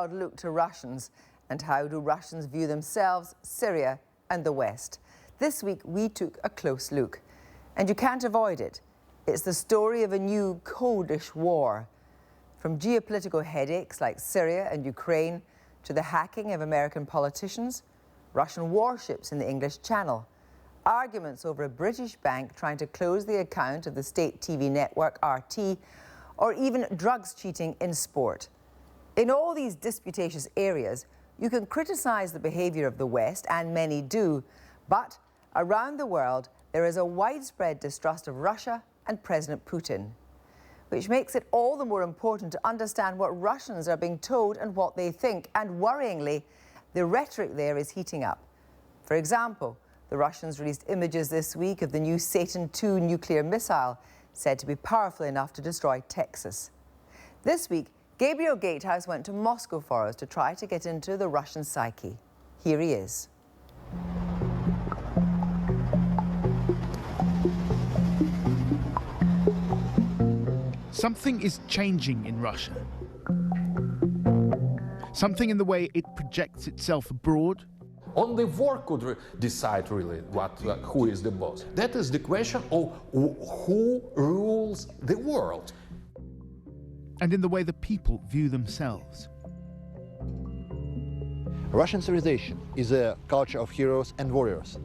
Look to Russians, and how do Russians view themselves, Syria and the West? This week we took a close look, and you can't avoid it. It's the story of a new coldish war. From geopolitical headaches like Syria and Ukraine to the hacking of American politicians, Russian warships in the English Channel, arguments over a British bank trying to close the account of the state TV network RT, or even drugs cheating in sport. In all these disputatious areas, you can criticise the behaviour of the West, and many do, but around the world there is a widespread distrust of Russia and President Putin, which makes it all the more important to understand what Russians are being told and what they think. And worryingly, the rhetoric there is heating up. For example, the Russians released images this week of the new Satan II nuclear missile, said to be powerful enough to destroy Texas. This week, Gabriel Gatehouse went to Moscow for us to try to get into the Russian psyche. Here he is. Something is changing in Russia. Something in the way it projects itself abroad. Only war could decide really who is the boss. That is the question of who rules the world. And in the way the people view themselves. Russian civilization is a culture of heroes and warriors.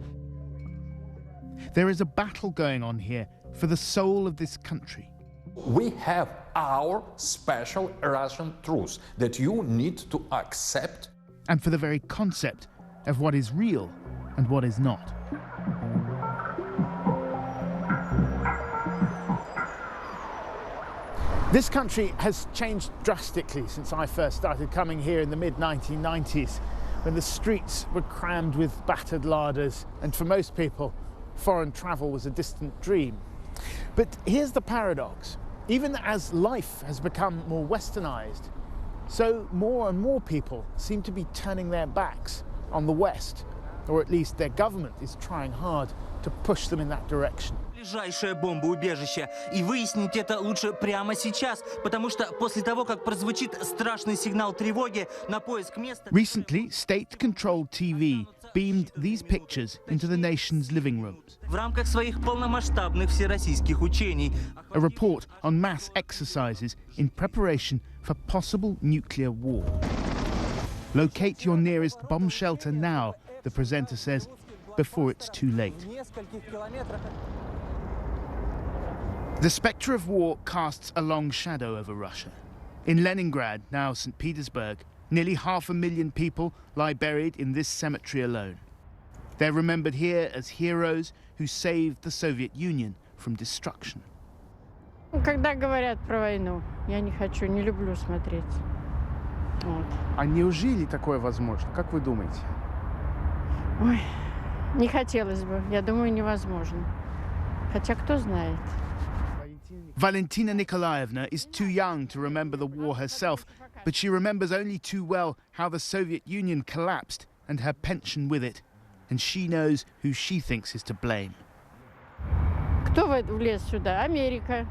There is a battle going on here for the soul of this country. We have our special Russian truth that you need to accept. And for the very concept of what is real and what is not. This country has changed drastically since I first started coming here in the mid-1990s, when the streets were crammed with battered larders, and for most people, foreign travel was a distant dream. But here's the paradox. Even as life has become more westernized, so more and more people seem to be turning their backs on the West, or at least their government is trying hard to push them in that direction. Ближайшее бомбоубежище. И выяснить это лучше прямо сейчас, потому что после того, как прозвучит страшный сигнал тревоги на поиск места... Recently, state-controlled TV beamed these pictures into the nation's living rooms. В рамках своих полномасштабных всероссийских учений. A report on mass exercises in preparation for possible nuclear war. Locate your nearest bomb shelter now, the presenter says, before it's too late. The spectre of war casts a long shadow over Russia. In Leningrad, now St. Petersburg, nearly 500,000 people lie buried in this cemetery alone. They're remembered here as heroes who saved the Soviet Union from destruction. Когда говорят про войну, я не хочу, не люблю смотреть. Вот. А неужели такое возможно? Как вы думаете? Ой, не хотелось бы. Я думаю, невозможно. Хотя кто знает. Valentina Nikolaevna is too young to remember the war herself, but she remembers only too well how the Soviet Union collapsed and her pension with it. And she knows who she thinks is to blame. Кто влез сюда? Америка.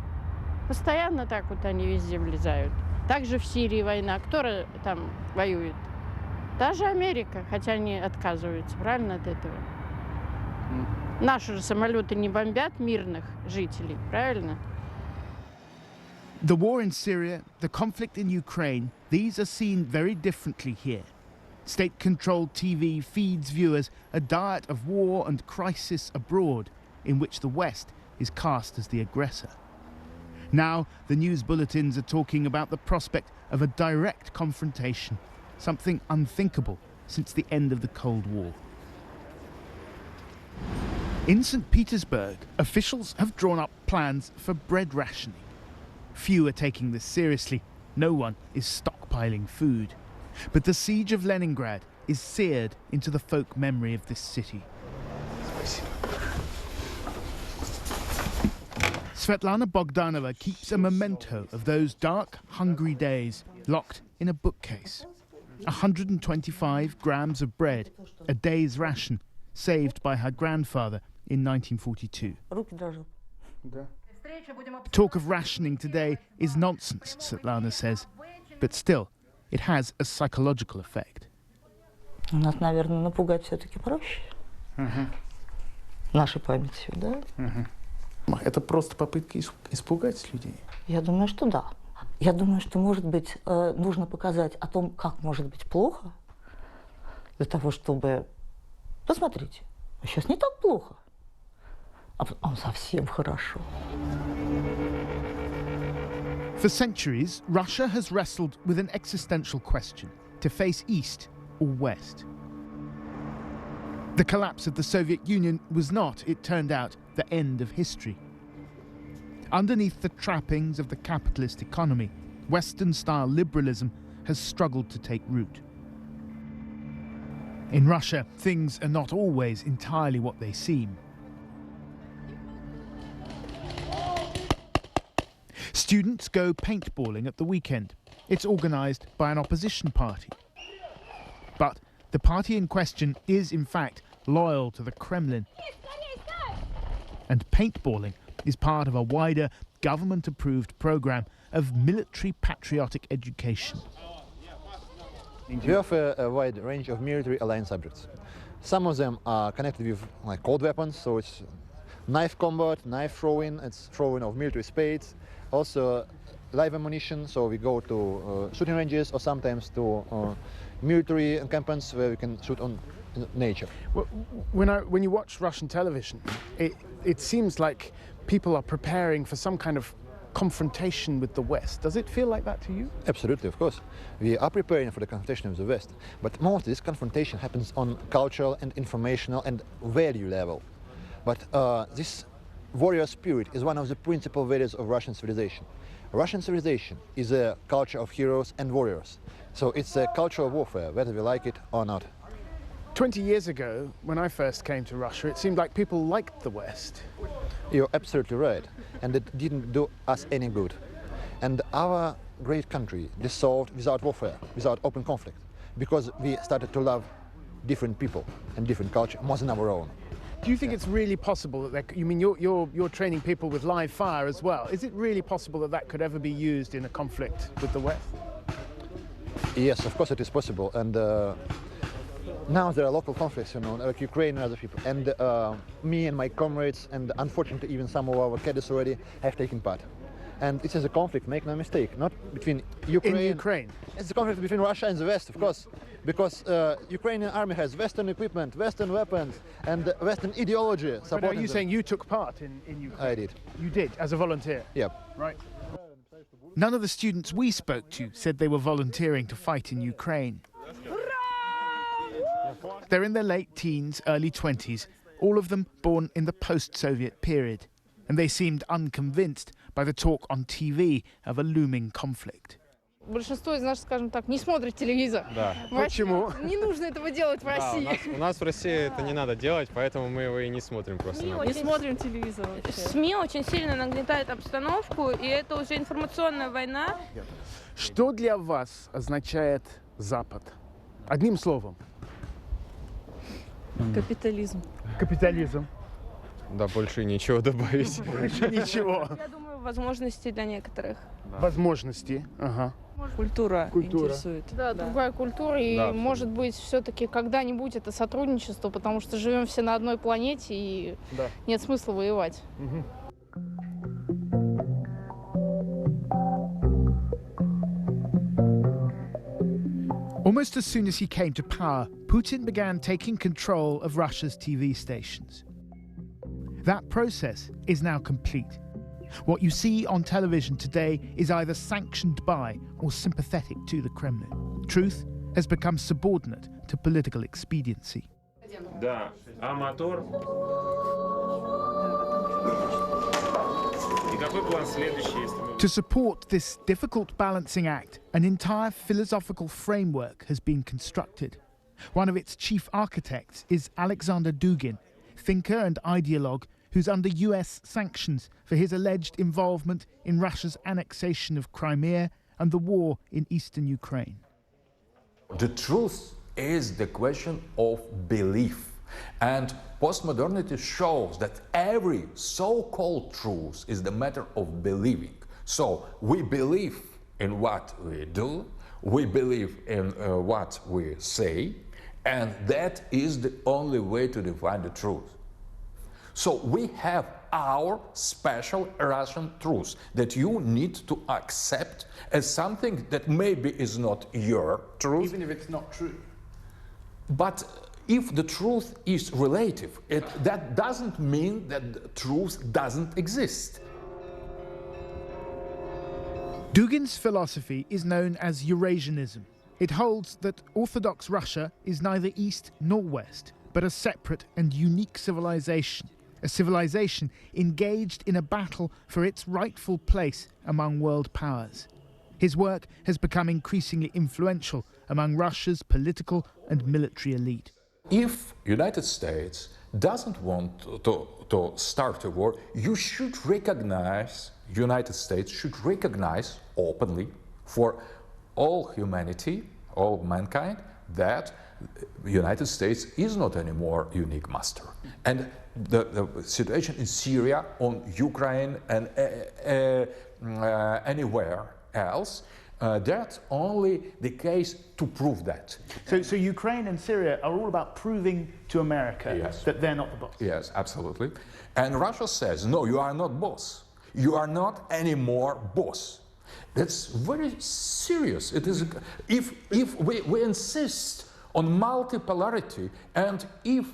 Постоянно так вот они везде влезают. Также в Сирии война. Кто там воюет? Та же Америка, хотя они отказываются, правильно, от этого? Наши же самолеты не бомбят мирных жителей, правильно? The war in Syria, the conflict in Ukraine, these are seen very differently here. State-controlled TV feeds viewers a diet of war and crisis abroad, in which the West is cast as the aggressor. Now, the news bulletins are talking about the prospect of a direct confrontation, something unthinkable since the end of the Cold War. In St. Petersburg, officials have drawn up plans for bread rationing. Few are taking this seriously. No one is stockpiling food. But the siege of Leningrad is seared into the folk memory of this city. Svetlana Bogdanova keeps a memento of those dark, hungry days locked in a bookcase. 125 grams of bread, a day's ration, saved by her grandfather in 1942. Talk of rationing today is nonsense, Svetlana says. But still, it has a psychological effect. Нас, наверное, напугать все-таки проще. Нашей памятью, да? Это просто попытка испугать людей? Я думаю, что да. Я думаю, что, может быть, нужно показать о том, как может быть плохо, для того, чтобы... Посмотрите, сейчас не так плохо, а совсем хорошо. For centuries, Russia has wrestled with an existential question: to face east or west. The collapse of the Soviet Union was not, it turned out, the end of history. Underneath the trappings of the capitalist economy, Western-style liberalism has struggled to take root. In Russia, things are not always entirely what they seem. Students go paintballing at the weekend. It's organised by an opposition party. But the party in question is, in fact, loyal to the Kremlin. And paintballing is part of a wider government-approved programme of military patriotic education. We offer a wide range of military aligned subjects. Some of them are connected with cold weapons, so it's knife combat, knife throwing, it's throwing of military spades, also live ammunition, so we go to shooting ranges or sometimes to military encampments where we can shoot on nature. Well, when you watch Russian television, it seems like people are preparing for some kind of confrontation with the West. Does it feel like that to you? Absolutely, of course. We are preparing for the confrontation with the West, but most of this confrontation happens on cultural and informational and value level. But this warrior spirit is one of the principal values of Russian civilization. Russian civilization is a culture of heroes and warriors. So it's a cultural warfare, whether we like it or not. 20 years ago, when I first came to Russia, it seemed like people liked the West. You're absolutely right, and it didn't do us any good. And our great country dissolved without warfare, without open conflict, because we started to love different people and different culture more than our own. Do you think it's really possible that you mean you're training people with live fire as well? Is it really possible that that could ever be used in a conflict with the West? Yes, of course it is possible, and now there are local conflicts, like Ukraine and other people, and me and my comrades, and unfortunately even some of our cadets already have taken part. And it is a conflict, make no mistake, not between Ukraine. In Ukraine? It's a conflict between Russia and the West, of course, because Ukrainian army has Western equipment, Western weapons, and Western ideology supporting But are you them. saying you took part in Ukraine? I did. You did, as a volunteer? Yep. Right. None of the students we spoke to said they were volunteering to fight in Ukraine. They're in their late teens, early 20s, all of them born in the post-Soviet period, and they seemed unconvinced by the talk on TV of a looming conflict. Большинство из нас, скажем так, не смотрит телевизор. Да. Почему? Не нужно этого делать в России. У нас в России это не надо делать, поэтому мы его и не смотрим просто. Не смотрим телевизор вообще. СМИ очень сильно нагнетают обстановку, и это уже информационная война. Что для вас означает Запад? Одним словом. Капитализм. Капитализм. Да, больше ничего добавить. Больше ничего. Я думаю, возможности для некоторых. Возможности. Ага. Культура Культура. интересует. Да, другая культура, и, Да, может быть, все-таки когда-нибудь это сотрудничество, потому что живем все на одной планете, и Да. нет смысла воевать. Almost as soon as he came to power, Putin began taking control of Russia's TV stations. That process is now complete. What you see on television today is either sanctioned by or sympathetic to the Kremlin. Truth has become subordinate to political expediency. Да, а мотор? И какой план следующий, если мы... To support this difficult balancing act, an entire philosophical framework has been constructed. One of its chief architects is Alexander Dugin, thinker and ideologue who's under US sanctions for his alleged involvement in Russia's annexation of Crimea and the war in eastern Ukraine. The truth is the question of belief. And postmodernity shows that every so-called truth is the matter of believing. So we believe in what we do, we believe in what we say, and that is the only way to define the truth. So we have our special Russian truth that you need to accept as something that maybe is not your truth. Even if it's not true. But if the truth is relative, that doesn't mean that the truth doesn't exist. Dugin's philosophy is known as Eurasianism. It holds that Orthodox Russia is neither East nor West, but a separate and unique civilization, a civilization engaged in a battle for its rightful place among world powers. His work has become increasingly influential among Russia's political and military elite. If United States doesn't want to start a war, you should recognize, United States should recognize openly for all humanity, all mankind, that the United States is not anymore unique master. And the situation in Syria, on Ukraine, and anywhere else, that's only the case to prove that. So Ukraine and Syria are all about proving to America that they're not the boss. Yes, absolutely. And Russia says, no, you are not boss. You are not anymore boss. That's very serious. It is, if we insist on multipolarity, and if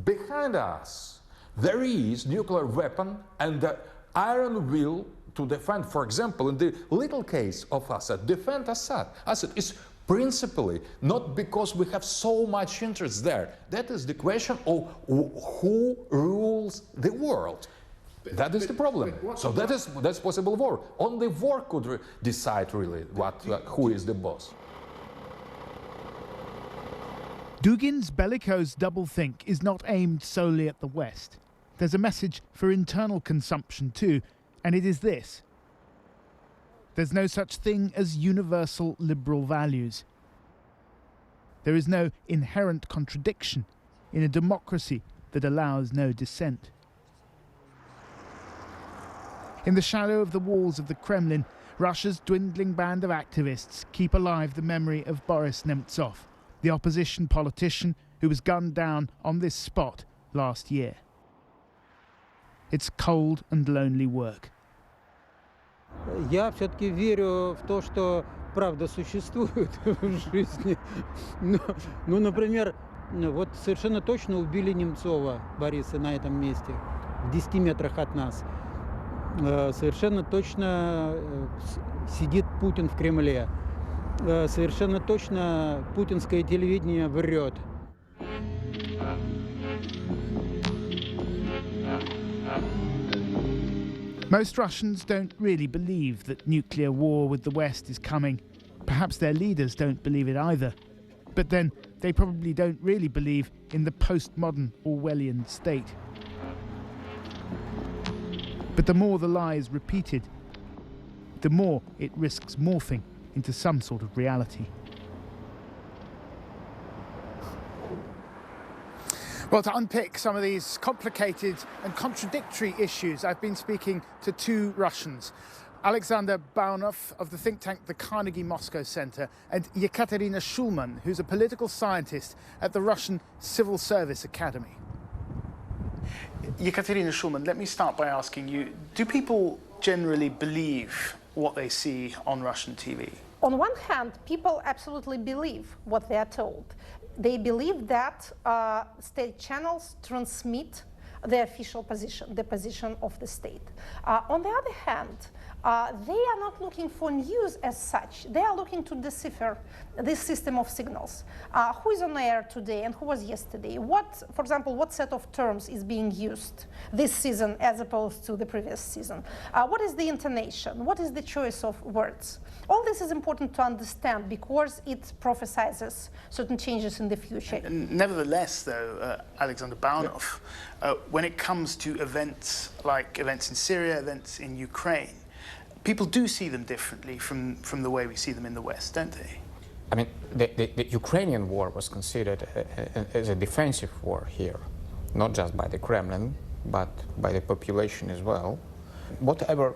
behind us there is nuclear weapon and the iron will to defend, for example, in the little case of Assad, defend Assad. Assad is principally not because we have so much interest there. That is the question of who rules the world. That is the problem. So that's possible war. Only war could decide really who is the boss. Dugin's bellicose doublethink is not aimed solely at the West. There's a message for internal consumption too, and it is this. There's no such thing as universal liberal values. There is no inherent contradiction in a democracy that allows no dissent. In the shadow of the walls of the Kremlin, Russia's dwindling band of activists keep alive the memory of Boris Nemtsov, the opposition politician who was gunned down on this spot last year. It's cold and lonely work. Я все-таки верю в то, что правда существует в жизни. Ну, например, вот совершенно точно убили Немцова Бориса на этом месте, в 10 метрах от нас. Совершенно точно сидит Путин в Кремле. Совершенно точно путинское телевидение врет. Most Russians don't really believe that nuclear war with the West is coming. Perhaps their leaders don't believe it either. But then they probably don't really believe in the postmodern Orwellian state. But the more the lie is repeated, the more it risks morphing into some sort of reality. Well, to unpick some of these complicated and contradictory issues, I've been speaking to two Russians. Alexander Baunov of the think tank the Carnegie Moscow Center, and Yekaterina Shulman, who's a political scientist at the Russian Civil Service Academy. Yekaterina Shulman, let me start by asking you, do people generally believe what they see on Russian TV? On one hand, people absolutely believe what they are told. They believe that state channels transmit the official position, the position of the state. On the other hand, they are not looking for news as such. They are looking to decipher this system of signals. Who is on air today and who was yesterday? What, for example, what set of terms is being used this season as opposed to the previous season? What is the intonation? What is the choice of words? All this is important to understand because it prophesizes certain changes in the future. Nevertheless, though, Alexander Baunov, when it comes to events like events in Syria, events in Ukraine, people do see them differently from the way we see them in the West, don't they? I mean, the Ukrainian war was considered as a defensive war here, not just by the Kremlin, but by the population as well. Whatever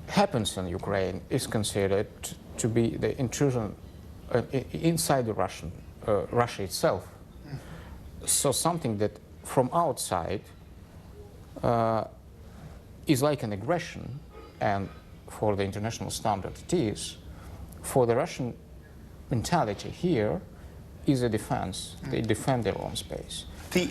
happens in Ukraine is considered to be the intrusion inside the Russia itself. So something that from outside is like an aggression, and for the international standard it is, for the Russian mentality here is a defense. They defend their own space. The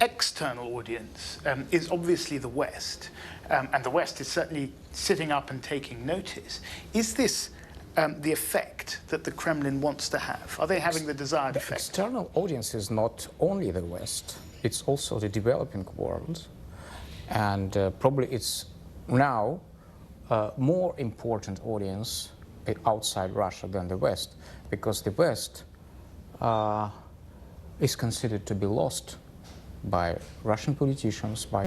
external audience is obviously the West, and the West is certainly sitting up and taking notice. Is this the effect that the Kremlin wants to have? Are they having the desired effect? The external audience is not only the West, it's also the developing world, and probably it's now a more important audience outside Russia than the West, because the West is considered to be lost by Russian politicians, by